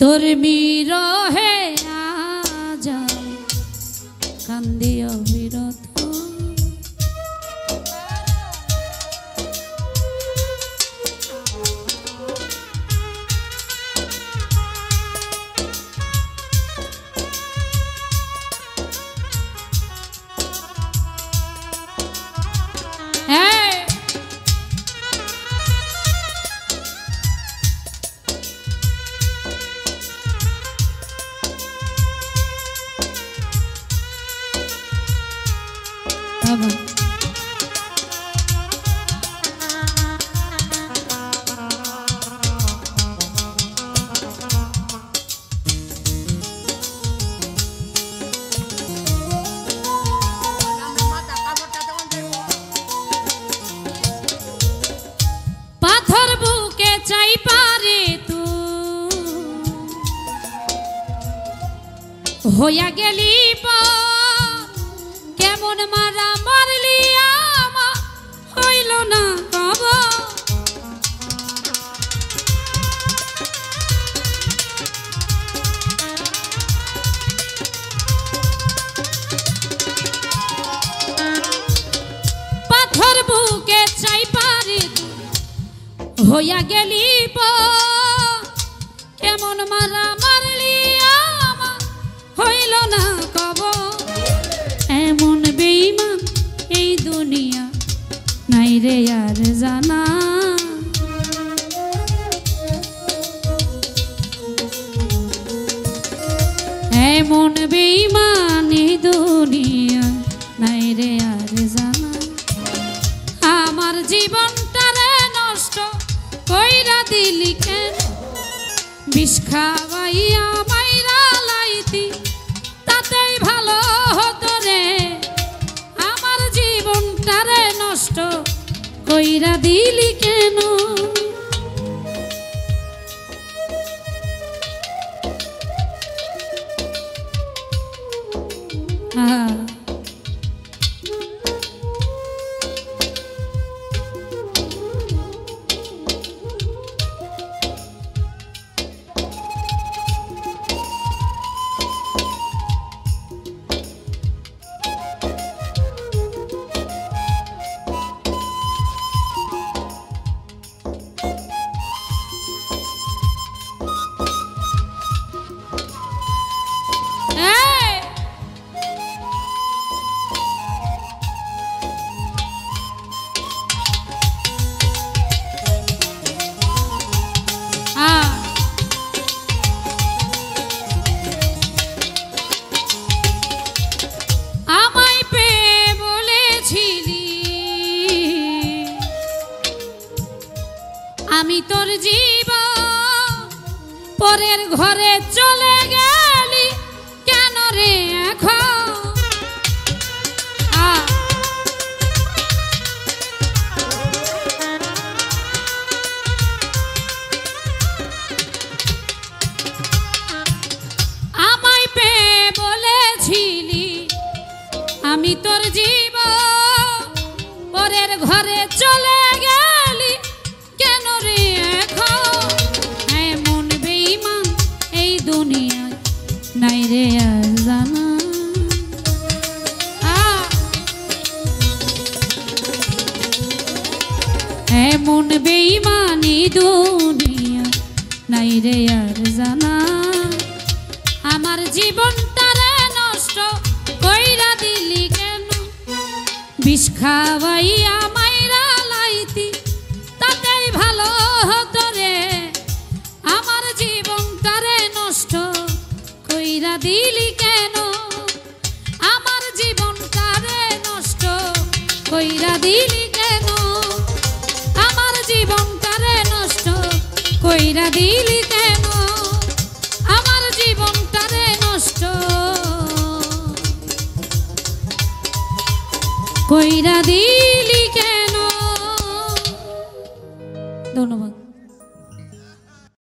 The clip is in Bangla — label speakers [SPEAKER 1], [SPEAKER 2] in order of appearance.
[SPEAKER 1] তোর বিরহে আজান কান্দি অবিরত পাথর বুকে চাই পারে তু হইয়া গেলি কেমন মারা মারলি আমা হইল না কব পাথর বুকে চাই পারে হইয়া গেলি কেমন মারা মারলি আমা হইল না কব এমন বেঈমান এই দুনিয়া নাই রে আর জানা এমন বেঈমান এই দুনিয়া নাই রে আর জানা আমার জীবনটারে নষ্ট কইরা দিলি কেন বিষ খাওয়াইয়া মাইরা লাইতি তাতেই ভালো হতো রে আমার জীবনটারে নষ্ট কইরা দিলি কেন আমি তোর জীবন পরের ঘরে চলে গেলি কেন রে এখন আমায় পেয়ে বলেছিলি আমি তোর জীবন পরের ঘরে চলে গেলি কেন রে এখন এমন বেঈমান এই দুনিয়ায় নাই রে আর জানা এমন বেঈমান এই দুনিয়ায় নাই রে আর জানা আমার জীবনটারে নষ্ট কইরা দিলি কেন বিষ খাওয়াইয়া মাইরা লাইতি তাতেই ভালো হতো রে আমার জীবনটারে নষ্ট কইরা দিলি কেন আমার জীবনটারে নষ্ট কইরা দিলি কেন আমার জীবনটারে নষ্ট কইরা দিলি কেন আমার জীবনটারে নষ্ট কইরা দিলি